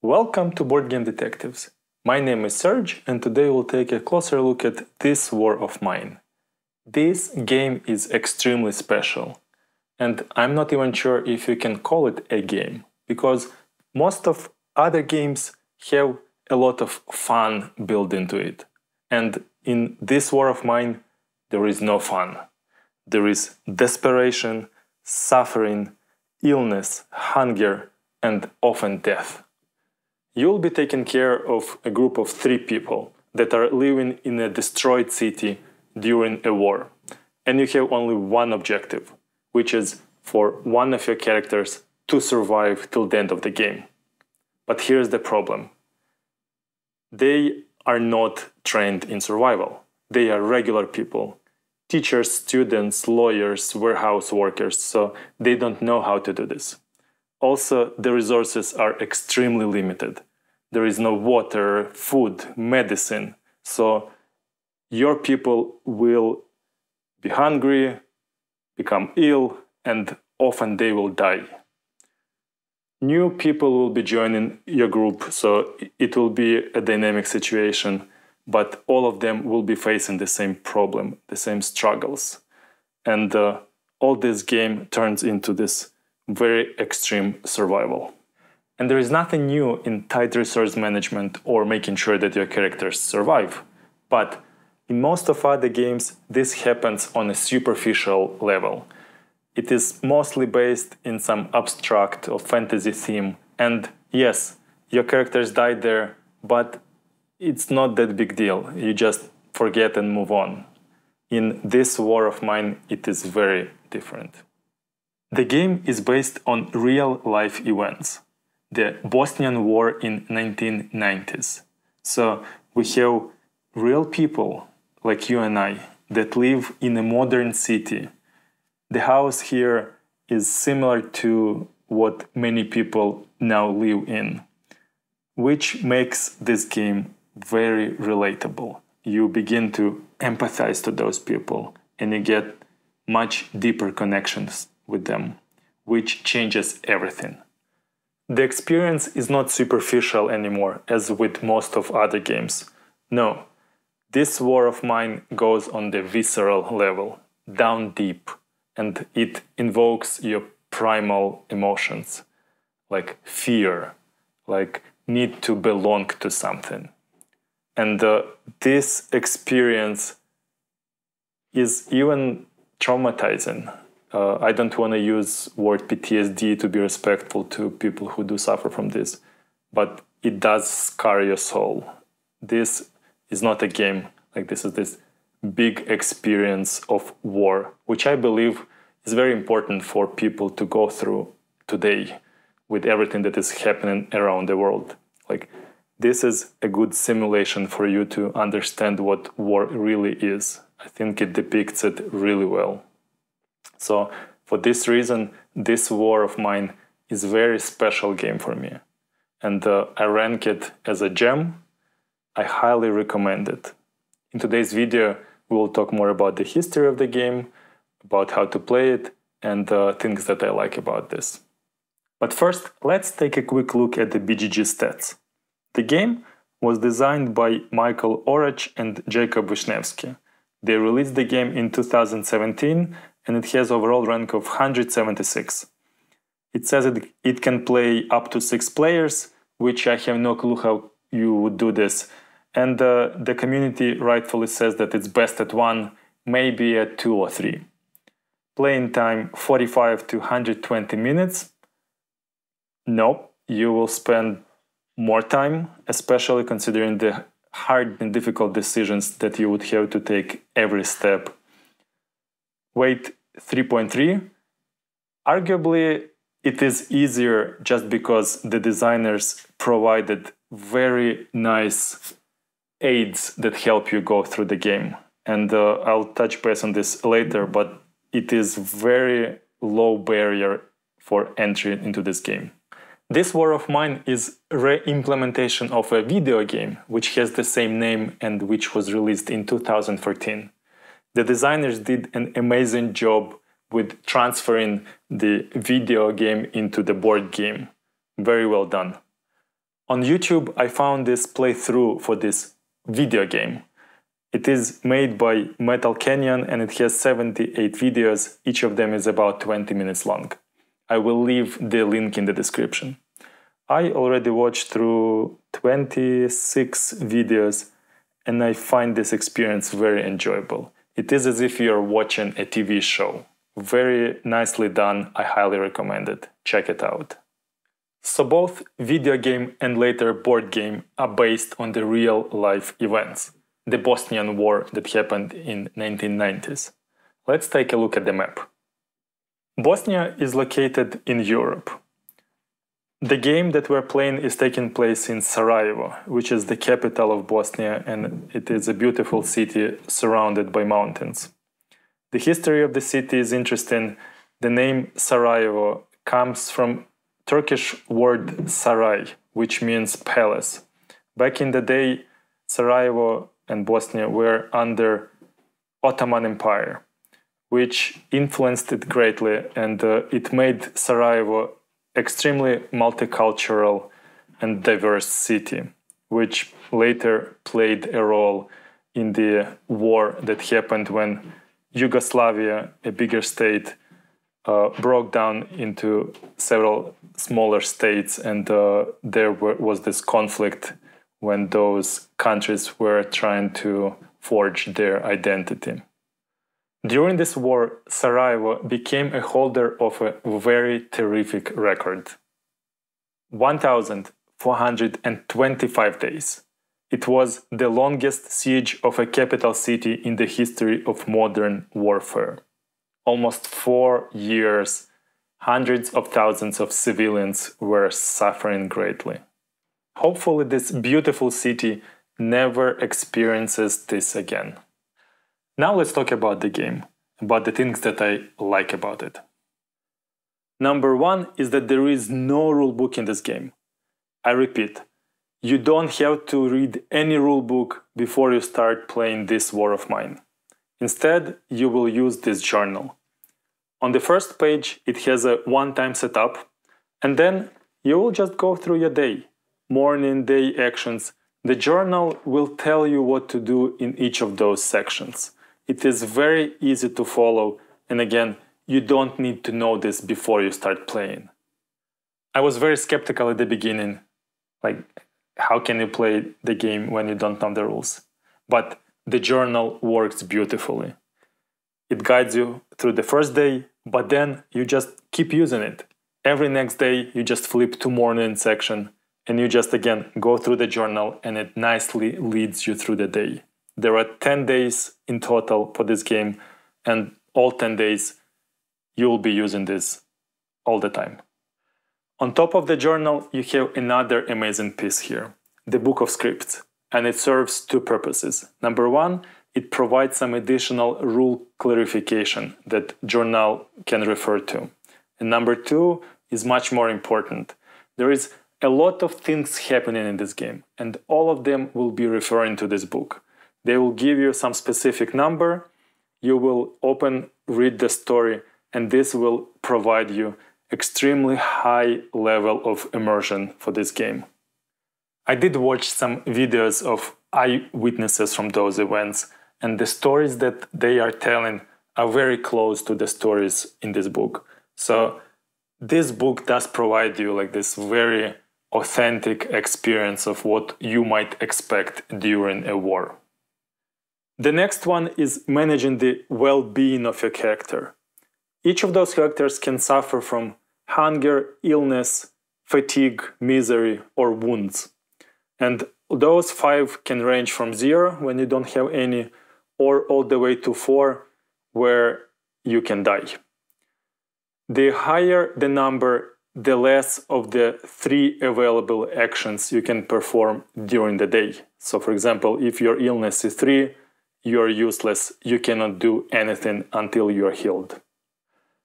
Welcome to Board Game Detectives. My name is Serge, and today we'll take a closer look at This War of Mine. This game is extremely special, and I'm not even sure if you can call it a game, because most of other games have a lot of fun built into it. And in This War of Mine, there is no fun. There is desperation, suffering, illness, hunger, and often death. You'll be taking care of a group of 3 people that are living in a destroyed city during a war. And you have only one objective, which is for one of your characters to survive till the end of the game. But here's the problem. They are not trained in survival. They are regular people. Teachers, students, lawyers, warehouse workers, so they don't know how to do this. Also, the resources are extremely limited. There is no water, food, medicine, so your people will be hungry, become ill, and often they will die. New people will be joining your group, so it will be a dynamic situation, but all of them will be facing the same problem, the same struggles. And all this game turns into this very extreme survival. And there is nothing new in tight resource management or making sure that your characters survive. But in most of other games, this happens on a superficial level. It is mostly based in some abstract or fantasy theme. And yes, your characters die there, but it's not that big deal. You just forget and move on. In This War of Mine, it is very different. The game is based on real-life events. The Bosnian War in 1990s. So we have real people like you and I that live in a modern city. The house here is similar to what many people now live in, which makes this game very relatable. You begin to empathize to those people and you get much deeper connections with them, which changes everything. The experience is not superficial anymore, as with most of other games. No, This War of Mine goes on the visceral level, down deep, and it invokes your primal emotions, like fear, like need to belong to something. And this experience is even traumatizing. I don't want to use word PTSD to be respectful to people who do suffer from this, but it does scar your soul. This is not a game, like this is this big experience of war, which I believe is very important for people to go through today with everything that is happening around the world. Like, this is a good simulation for you to understand what war really is. I think it depicts it really well. So for this reason, This War of Mine is a very special game for me. And I rank it as a gem. I highly recommend it. In today's video, we will talk more about the history of the game, about how to play it, and things that I like about this. But first, let's take a quick look at the BGG stats. The game was designed by Michael Orach and Jacob Wisniewski. They released the game in 2017, and it has overall rank of 176. It says it can play up to 6 players, which I have no clue how you would do this. And the community rightfully says that it's best at 1, maybe at 2 or 3. Playing time 45 to 120 minutes. Nope, you will spend more time, especially considering the hard and difficult decisions that you would have to take every step. Weight 3.3. Arguably, it is easier just because the designers provided very nice aids that help you go through the game. And I'll touch base on this later, but it is very low barrier for entry into this game. This War of Mine is a re-implementation of a video game which has the same name and which was released in 2014. The designers did an amazing job with transferring the video game into the board game. Very well done. On YouTube, I found this playthrough for this video game. It is made by Metal Canyon and it has 78 videos, each of them is about 20 minutes long. I will leave the link in the description. I already watched through 26 videos and I find this experience very enjoyable. It is as if you're watching a TV show. Very nicely done, I highly recommend it. Check it out. So both video game and later board game are based on the real life events. The Bosnian War that happened in 1990s. Let's take a look at the map. Bosnia is located in Europe. The game that we're playing is taking place in Sarajevo, which is the capital of Bosnia, and it is a beautiful city surrounded by mountains. The history of the city is interesting. The name Sarajevo comes from Turkish word saray, which means palace. Back in the day, Sarajevo and Bosnia were under Ottoman Empire, which influenced it greatly, and it made Sarajevo extremely multicultural and diverse city, which later played a role in the war that happened when Yugoslavia, a bigger state, broke down into several smaller states, and there was this conflict when those countries were trying to forge their identity. During this war, Sarajevo became a holder of a very terrific record. 1,425 days. It was the longest siege of a capital city in the history of modern warfare. Almost 4 years, hundreds of thousands of civilians were suffering greatly. Hopefully this beautiful city never experiences this again. Now let's talk about the game, about the things that I like about it. Number one is that there is no rulebook in this game. I repeat, you don't have to read any rulebook before you start playing this war of mine. Instead, you will use this journal. On the first page, it has a one-time setup, and then you will just go through your day. Morning, day actions. The journal will tell you what to do in each of those sections. It is very easy to follow, and again, you don't need to know this before you start playing. I was very skeptical at the beginning, like, how can you play the game when you don't know the rules? But the journal works beautifully. It guides you through the first day, but then you just keep using it. Every next day, you just flip to morning section, and you just again go through the journal, and it nicely leads you through the day. There are 10 days in total for this game, and all 10 days you will be using this all the time. On top of the journal, you have another amazing piece here, the book of scripts, and it serves two purposes. Number one, it provides some additional rule clarification that journal can refer to. And number two is much more important. There is a lot of things happening in this game, and all of them will be referring to this book. They will give you some specific number, you will read the story, and this will provide you extremely high level of immersion for this game. I did watch some videos of eyewitnesses from those events, and the stories that they are telling are very close to the stories in this book. So this book does provide you like this very authentic experience of what you might expect during a war. The next one is managing the well-being of your character. Each of those characters can suffer from hunger, illness, fatigue, misery, or wounds. And those 5 can range from 0, when you don't have any, or all the way to 4, where you can die. The higher the number, the less of the 3 available actions you can perform during the day. So for example, if your illness is 3, you are useless, you cannot do anything until you are healed.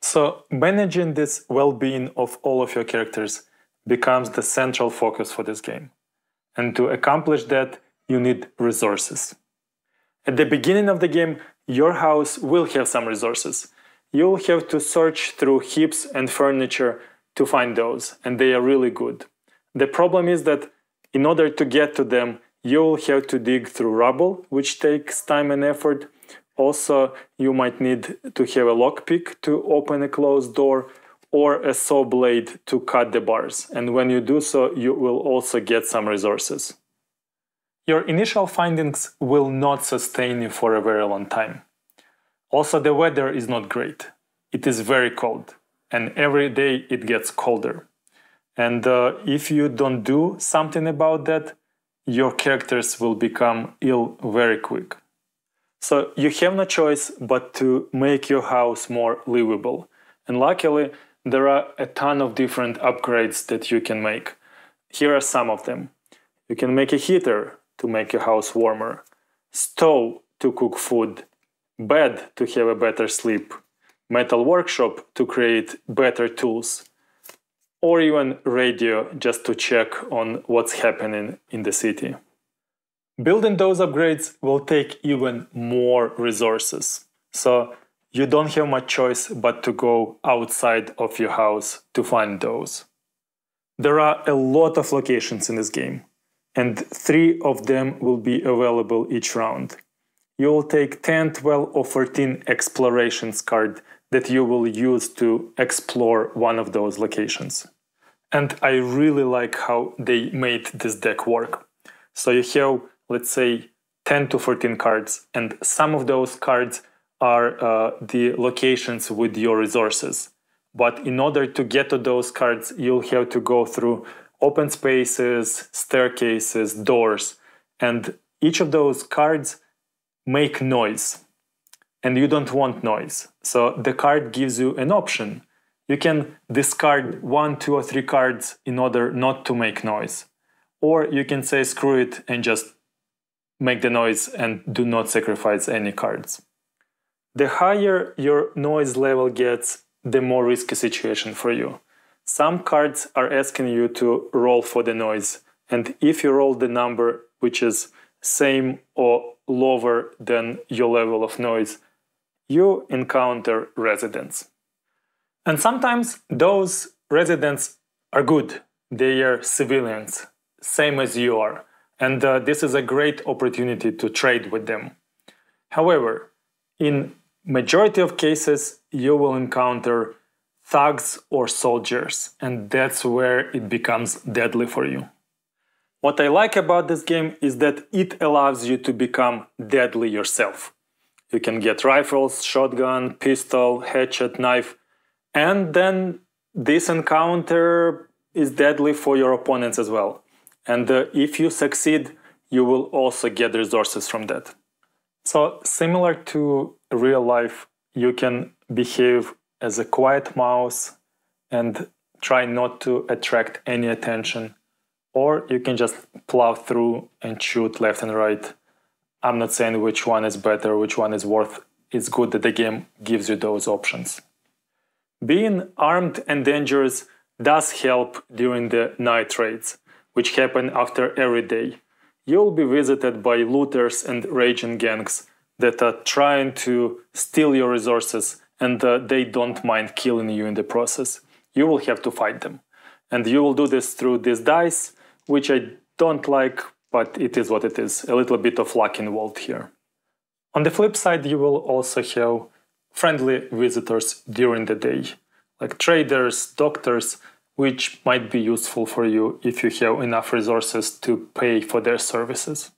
So managing this well-being of all of your characters becomes the central focus for this game. And to accomplish that, you need resources. At the beginning of the game, your house will have some resources. You'll have to search through heaps and furniture to find those, and they are really good. The problem is that in order to get to them, you will have to dig through rubble, which takes time and effort. Also, you might need to have a lockpick to open a closed door, or a saw blade to cut the bars. And when you do so, you will also get some resources. Your initial findings will not sustain you for a very long time. Also, the weather is not great. It is very cold, and every day it gets colder. And if you don't do something about that, your characters will become ill very quick. So you have no choice but to make your house more livable. And luckily, there are a ton of different upgrades that you can make. Here are some of them. You can make a heater to make your house warmer, stove to cook food, bed to have a better sleep, metal workshop to create better tools, or even radio just to check on what's happening in the city. Building those upgrades will take even more resources. So you don't have much choice but to go outside of your house to find those. There are a lot of locations in this game, and 3 of them will be available each round. You will take 10, 12 or 14 explorations cards that you will use to explore one of those locations. And I really like how they made this deck work. So you have, let's say, 10 to 14 cards, and some of those cards are the locations with your resources. But in order to get to those cards, you'll have to go through open spaces, staircases, doors, and each of those cards make noise. And you don't want noise. So the card gives you an option. You can discard 1, 2 or 3 cards in order not to make noise. Or you can say screw it and just make the noise and do not sacrifice any cards. The higher your noise level gets, the more risky situation for you. Some cards are asking you to roll for the noise, and if you roll the number which is same or lower than your level of noise, you encounter residents. And sometimes those residents are good. They are civilians, same as you are. And this is a great opportunity to trade with them. However, in majority of cases, you will encounter thugs or soldiers, and that's where it becomes deadly for you. What I like about this game is that it allows you to become deadly yourself. You can get rifles, shotgun, pistol, hatchet, knife, and then this encounter is deadly for your opponents as well. And if you succeed, you will also get resources from that. So similar to real life, you can behave as a quiet mouse and try not to attract any attention. Or you can just plow through and shoot left and right. I'm not saying which one is better, which one is worth. It's good that the game gives you those options. Being armed and dangerous does help during the night raids, which happen after every day. You'll be visited by looters and raging gangs that are trying to steal your resources, and they don't mind killing you in the process. You will have to fight them. And you will do this through these dice, which I don't like, but it is what it is. A little bit of luck involved here. On the flip side, you will also have friendly visitors during the day, like traders, doctors, which might be useful for you if you have enough resources to pay for their services.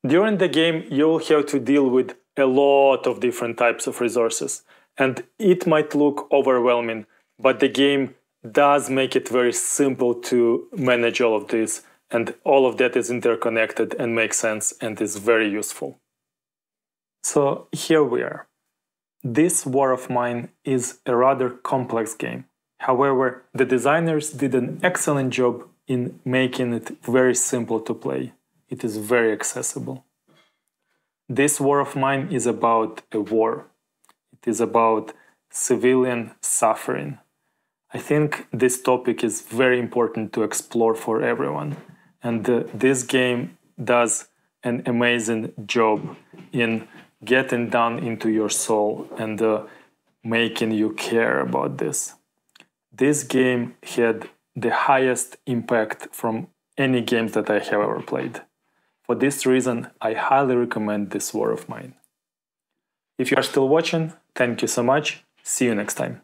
During the game, you will have to deal with a lot of different types of resources, and it might look overwhelming, but the game does make it very simple to manage all of this, and all of that is interconnected and makes sense and is very useful. So here we are. This War of Mine is a rather complex game. However, the designers did an excellent job in making it very simple to play. It is very accessible. This War of Mine is about a war. It is about civilian suffering. I think this topic is very important to explore for everyone. And this game does an amazing job in getting down into your soul and making you care about this. This game had the highest impact from any games that I have ever played. For this reason, I highly recommend this war of mine. If you are still watching, thank you so much. See you next time.